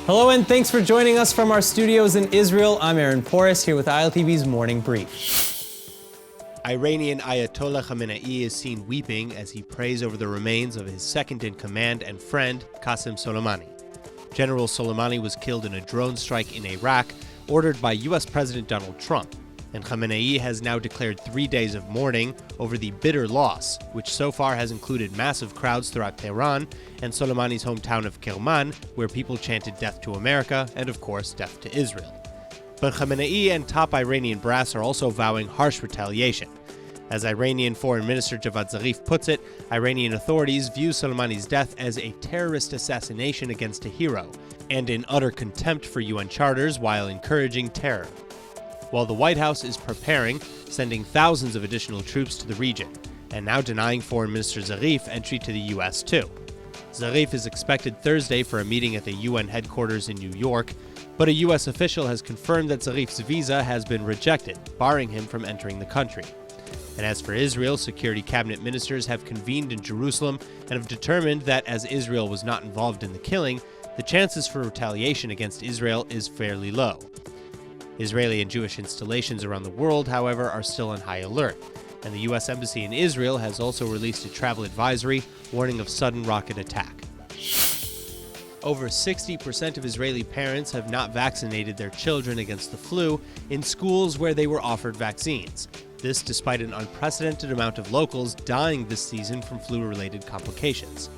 Hello and thanks for joining us from our studios in Israel. I'm Aaron Porras here with ILTV's Morning Brief. Iranian Ayatollah Khamenei is seen weeping as he prays over the remains of his second-in-command and friend, Qasem Soleimani. General Soleimani was killed in a drone strike in Iraq, ordered by U.S. President Donald Trump, and Khamenei has now declared 3 days of mourning over the bitter loss, which so far has included massive crowds throughout Tehran and Soleimani's hometown of Kerman, where people chanted death to America and, of course, death to Israel. But Khamenei and top Iranian brass are also vowing harsh retaliation. As Iranian Foreign Minister Chabad puts it, Iranian authorities view Soleimani's death as a terrorist assassination against a hero, and in utter contempt for UN charters while encouraging terror. While the White House is preparing, sending thousands of additional troops to the region, and now denying Foreign Minister Zarif entry to the U.S. too. Zarif is expected Thursday for a meeting at the UN headquarters in New York, but a U.S. official has confirmed that Zarif's visa has been rejected, barring him from entering the country. And as for Israel, security cabinet ministers have convened in Jerusalem and have determined that as Israel was not involved in the killing, the chances for retaliation against Israel is fairly low. Israeli and Jewish installations around the world, however, are still on high alert, and the U.S. Embassy in Israel has also released a travel advisory warning of sudden rocket attack. Over 60% of Israeli parents have not vaccinated their children against the flu in schools where they were offered vaccines. This despite an unprecedented amount of locals dying this season from flu-related complications.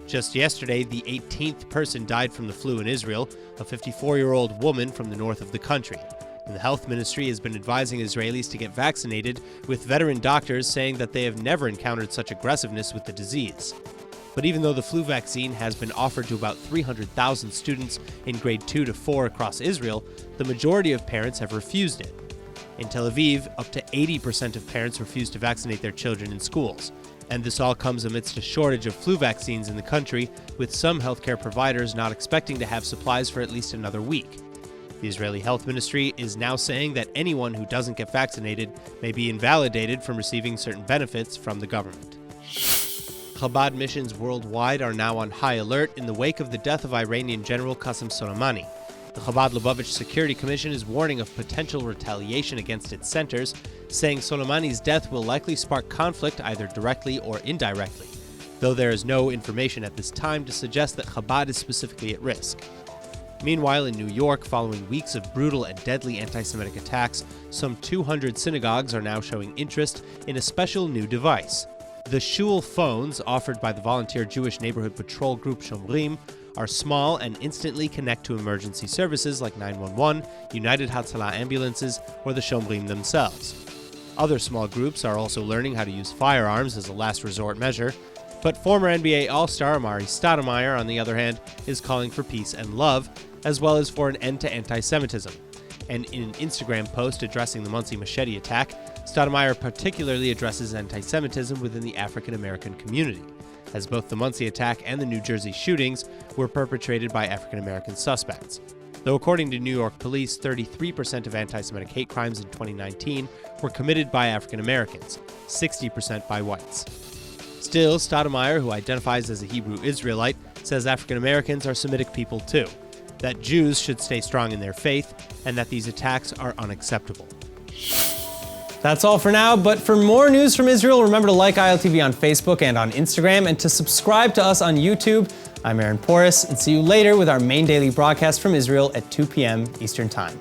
Just yesterday, the 18th person died from the flu in Israel, a 54-year-old woman from the north of the country. And the health ministry has been advising Israelis to get vaccinated, with veteran doctors saying that they have never encountered such aggressiveness with the disease. But even though the flu vaccine has been offered to about 300,000 students in grade 2 to 4 across Israel, the majority of parents have refused it. In Tel Aviv, up to 80% of parents refuse to vaccinate their children in schools. And this all comes amidst a shortage of flu vaccines in the country, with some healthcare providers not expecting to have supplies for at least another week. The Israeli Health Ministry is now saying that anyone who doesn't get vaccinated may be invalidated from receiving certain benefits from the government. Chabad missions worldwide are now on high alert in the wake of the death of Iranian General Qasem Soleimani. The Chabad-Lubavitch Security Commission is warning of potential retaliation against its centers, saying Soleimani's death will likely spark conflict either directly or indirectly, though there is no information at this time to suggest that Chabad is specifically at risk. Meanwhile, in New York, following weeks of brutal and deadly anti-Semitic attacks, some 200 synagogues are now showing interest in a special new device. The Shul phones, offered by the volunteer Jewish neighborhood patrol group Shomrim, are small and instantly connect to emergency services like 911, United Hatzalah ambulances, or the Shomrim themselves. Other small groups are also learning how to use firearms as a last resort measure, but former NBA All-Star Amari Stoudemire, on the other hand, is calling for peace and love, as well as for an end to anti-Semitism. And in an Instagram post addressing the Muncie machete attack, Stoudemire particularly addresses anti-Semitism within the African-American community, as both the Muncie attack and the New Jersey shootings were perpetrated by African-American suspects. Though according to New York police, 33% of anti-Semitic hate crimes in 2019 were committed by African-Americans, 60% by whites. Still, Stoudemire, who identifies as a Hebrew Israelite, says African-Americans are Semitic people too, that Jews should stay strong in their faith, and that these attacks are unacceptable. That's all for now, but for more news from Israel, remember to like ILTV on Facebook and on Instagram, and to subscribe to us on YouTube. I'm Aaron Porras, and see you later with our main daily broadcast from Israel at 2 p.m. Eastern Time.